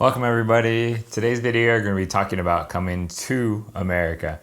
Welcome everybody. Today's video we're going to be talking about Coming to America.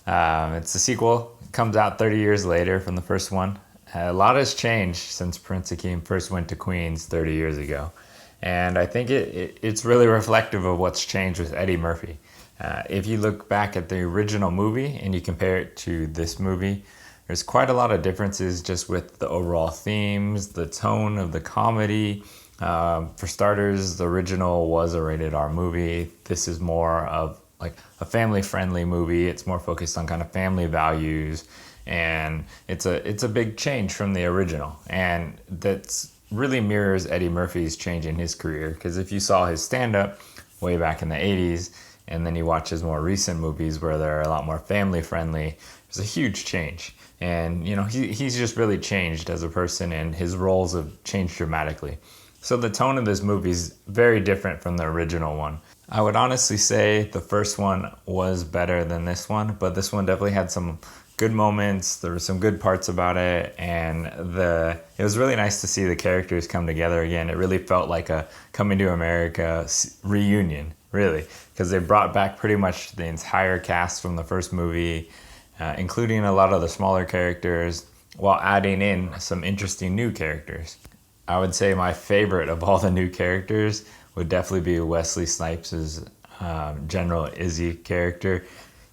It's a sequel. It comes out 30 years later from the first one. A lot has changed since Prince Akeem first went to Queens 30 years ago. And I think it's really reflective of what's changed with Eddie Murphy. If you look back at the original movie and you compare it to this movie, there's quite a lot of differences just with the overall themes, the tone of the comedy. For starters, the original was a rated R movie. This is more of like a family-friendly movie. It's more focused on kind of family values, and it's a big change from the original. And that's really mirrors Eddie Murphy's change in his career, because if you saw his stand-up way back in the 80s, and then you watch his more recent movies where they're a lot more family-friendly, there's a huge change. And you know, he's just really changed as a person, and his roles have changed dramatically. So the tone of this movie is very different from the original one. I would honestly say the first one was better than this one, but this one definitely had some good moments. There were some good parts about it, and it was really nice to see the characters come together again. It really felt like a Coming to America reunion, really, because they brought back pretty much the entire cast from the first movie, including a lot of the smaller characters, while adding in some interesting new characters. I would say my favorite of all the new characters would definitely be Wesley Snipes' General Izzy character.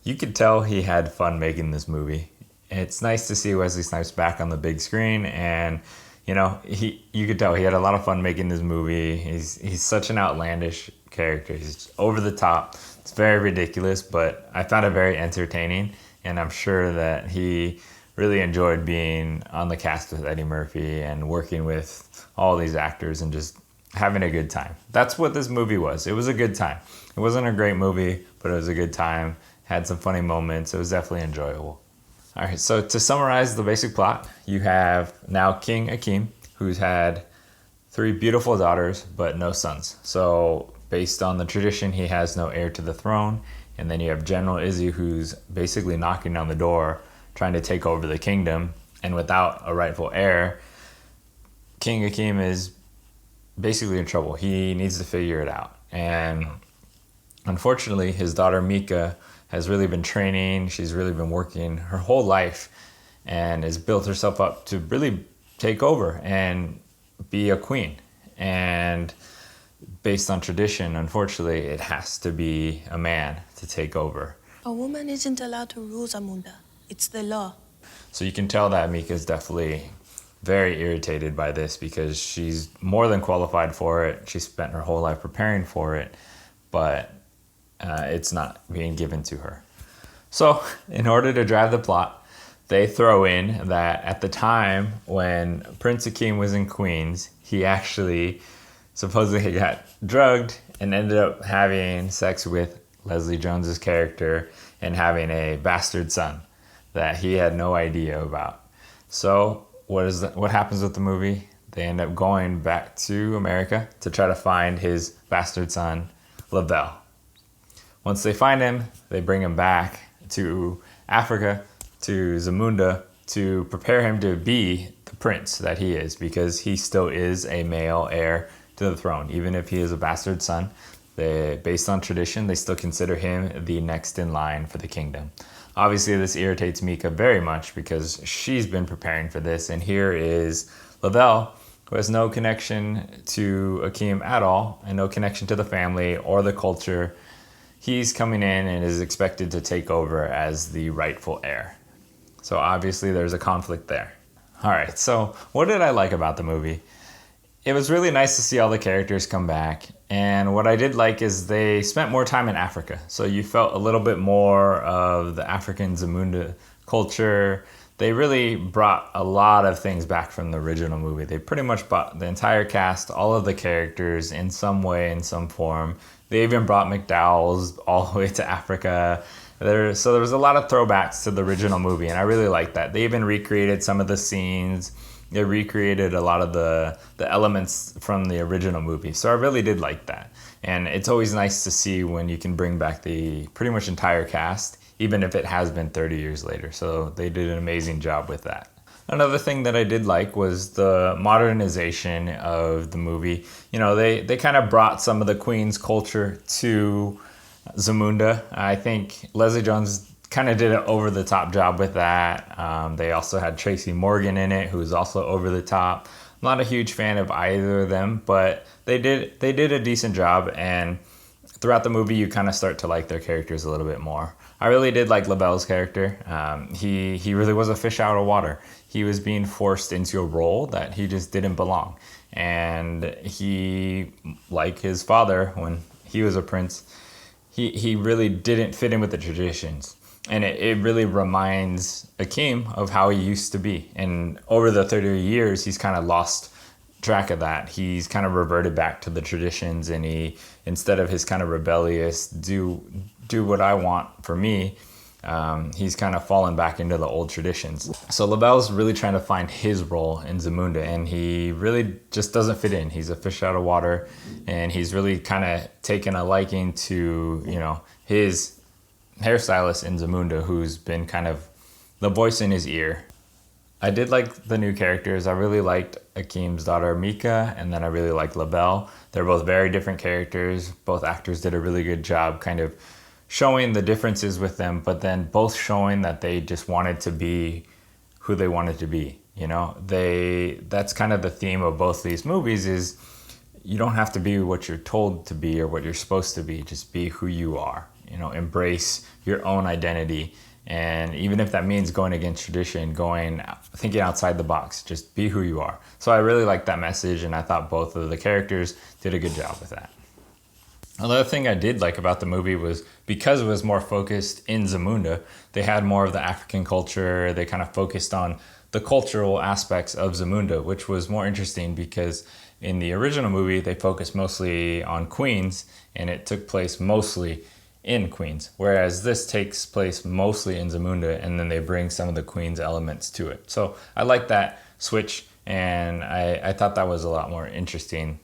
You could tell he had fun making this movie. It's nice to see Wesley Snipes back on the big screen, and you know, you could tell he had a lot of fun making this movie. He's such an outlandish character. He's over the top. It's very ridiculous, but I found it very entertaining, and I'm sure that he really enjoyed being on the cast with Eddie Murphy and working with all these actors and just having a good time. That's what this movie was. It was a good time. It wasn't a great movie, but it was a good time. Had some funny moments. It was definitely enjoyable. All right, so to summarize the basic plot, you have now King Akeem, who's had 3 beautiful daughters, but no sons. So based on the tradition, he has no heir to the throne. And then you have General Izzy, who's basically knocking on the door, trying to take over the kingdom. And without a rightful heir, King Akeem is basically in trouble. He needs to figure it out. And unfortunately, his daughter Mika has really been training. She's really been working her whole life and has built herself up to really take over and be a queen. And based on tradition, unfortunately, it has to be a man to take over. A woman isn't allowed to rule Zamunda. It's the law. So you can tell that Mika is definitely very irritated by this, because she's more than qualified for it. She spent her whole life preparing for it, but it's not being given to her. So in order to drive the plot, they throw in that at the time when Prince Akeem was in Queens, he actually supposedly got drugged and ended up having sex with Leslie Jones's character and having a bastard son that he had no idea about. So what happens with the movie? They end up going back to America to try to find his bastard son, Lavelle. Once they find him, they bring him back to Africa, to Zamunda, to prepare him to be the prince that he is, because he still is a male heir to the throne. Even if he is a bastard son, based on tradition, they still consider him the next in line for the kingdom. Obviously, this irritates Mika very much because she's been preparing for this, and here is Lavelle, who has no connection to Akeem at all, and no connection to the family or the culture. He's coming in and is expected to take over as the rightful heir. So obviously, there's a conflict there. All right, so what did I like about the movie? It was really nice to see all the characters come back. And what I did like is they spent more time in Africa. So you felt a little bit more of the African Zamunda culture. They really brought a lot of things back from the original movie. They pretty much brought the entire cast, all of the characters in some way, in some form. They even brought McDowell's all the way to Africa. So there was a lot of throwbacks to the original movie, and I really liked that. They even recreated some of the scenes. They recreated a lot of the elements from the original movie. So I really did like that. And it's always nice to see when you can bring back the pretty much entire cast, even if it has been 30 years later. So they did an amazing job with that. Another thing that I did like was the modernization of the movie. You know, they kind of brought some of the Queen's culture to Zamunda. I think Leslie Jones kind of did an over-the-top job with that. They also had Tracy Morgan in it, who was also over the top. I'm not a huge fan of either of them, but they did a decent job, and throughout the movie, you kind of start to like their characters a little bit more. I really did like Lavelle's character. He really was a fish out of water. He was being forced into a role that he just didn't belong. And he, like his father, when he was a prince, he really didn't fit in with the traditions. And it really reminds Akeem of how he used to be. And over the 30 years, he's kind of lost track of that. He's kind of reverted back to the traditions, and he, instead of his kind of rebellious do what I want for me, he's kind of fallen back into the old traditions. So Lavelle's really trying to find his role in Zamunda, and he really just doesn't fit in. He's a fish out of water, and he's really kind of taken a liking to, you know, his hairstylist in Zamunda, who's been kind of the voice in his ear. I did like the new characters. I really liked Akeem's daughter Mika, and then I really liked Lavelle. They're both very different characters. Both actors did a really good job kind of showing the differences with them, but then both showing that they just wanted to be who they wanted to be. You know, that's kind of the theme of both these movies, is you don't have to be what you're told to be or what you're supposed to be. Just be who you are. You know, embrace your own identity. And even if that means going against tradition, thinking outside the box, just be who you are. So I really liked that message, and I thought both of the characters did a good job with that. Another thing I did like about the movie was, because it was more focused in Zamunda, they had more of the African culture. They kind of focused on the cultural aspects of Zamunda, which was more interesting because in the original movie, they focused mostly on Queens, and it took place mostly in Queens, whereas this takes place mostly in Zamunda, and then they bring some of the Queens elements to it. So I like that switch, and I thought that was a lot more interesting,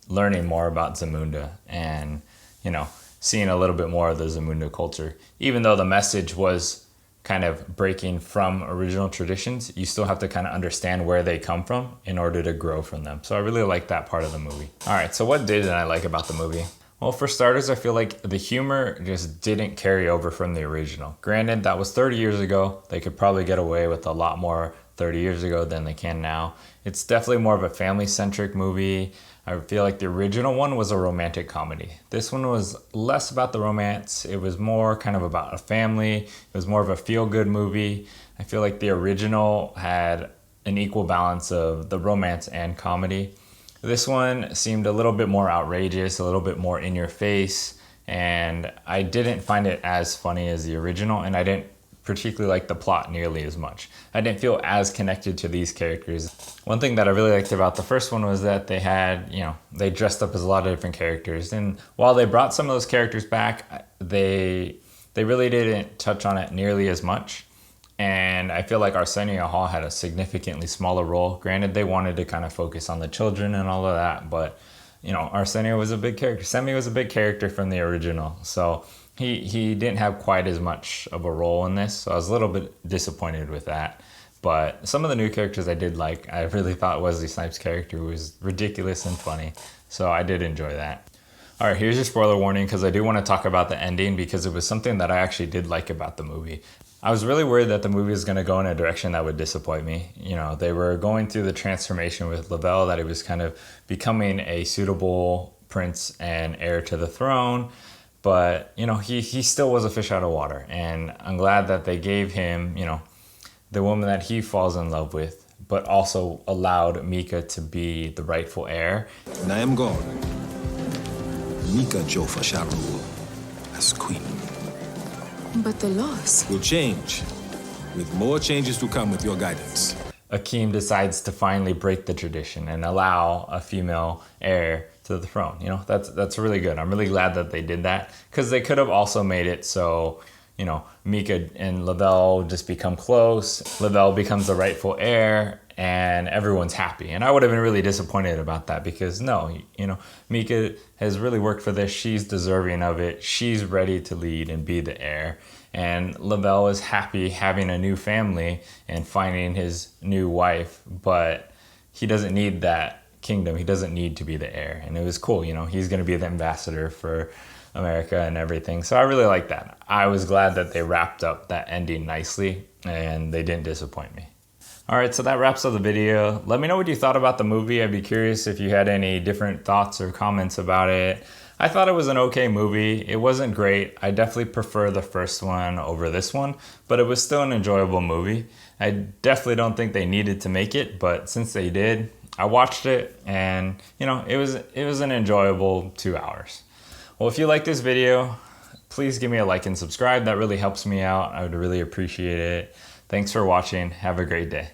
learning more about Zamunda and, you know, seeing a little bit more of the Zamunda culture. Even though the message was kind of breaking from original traditions, you still have to kind of understand where they come from in order to grow from them. So I really like that part of the movie. All right, so what didn't I like about the movie? Well, for starters, I feel like the humor just didn't carry over from the original. Granted, that was 30 years ago. They could probably get away with a lot more 30 years ago than they can now. It's definitely more of a family-centric movie. I feel like the original one was a romantic comedy. This one was less about the romance. It was more kind of about a family. It was more of a feel-good movie. I feel like the original had an equal balance of the romance and comedy. This one seemed a little bit more outrageous, a little bit more in your face, and I didn't find it as funny as the original, and I didn't particularly like the plot nearly as much. I didn't feel as connected to these characters. One thing that I really liked about the first one was that they had, you know, they dressed up as a lot of different characters, and while they brought some of those characters back, they really didn't touch on it nearly as much. And I feel like Arsenio Hall had a significantly smaller role. Granted, they wanted to kind of focus on the children and all of that, but, you know, Arsenio was a big character. Semi was a big character from the original, so he didn't have quite as much of a role in this, so I was a little bit disappointed with that. But some of the new characters I did like. I really thought Wesley Snipes' character was ridiculous and funny, so I did enjoy that. All right, here's your spoiler warning, because I do want to talk about the ending, because it was something that I actually did like about the movie. I was really worried that the movie was going to go in a direction that would disappoint me. You know, they were going through the transformation with Lavelle, that he was kind of becoming a suitable prince and heir to the throne. But, you know, he still was a fish out of water. And I'm glad that they gave him, you know, the woman that he falls in love with, but also allowed Mika to be the rightful heir. When I am gone, Mika Jofa shall rule as queen. But the laws Will change, with more changes to come with your guidance. Akeem decides to finally break the tradition and allow a female heir to the throne. You know, that's really good. I'm really glad that they did that, because they could have also made it so, you know, Mika and Lavelle just become close. Lavelle becomes the rightful heir, and everyone's happy. And I would have been really disappointed about that, because no, you know, Mika has really worked for this. She's deserving of it. She's ready to lead and be the heir. And Lavelle was happy having a new family and finding his new wife, but he doesn't need that kingdom. He doesn't need to be the heir. And it was cool, you know, he's going to be the ambassador for America and everything. So I really like that. I was glad that they wrapped up that ending nicely and they didn't disappoint me. All right, so that wraps up the video. Let me know what you thought about the movie. I'd be curious if you had any different thoughts or comments about it. I thought it was an okay movie. It wasn't great. I definitely prefer the first one over this one, but it was still an enjoyable movie. I definitely don't think they needed to make it, but since they did, I watched it and, you know, it was an enjoyable 2 hours. Well, if you like this video, please give me a like and subscribe. That really helps me out. I would really appreciate it. Thanks for watching. Have a great day.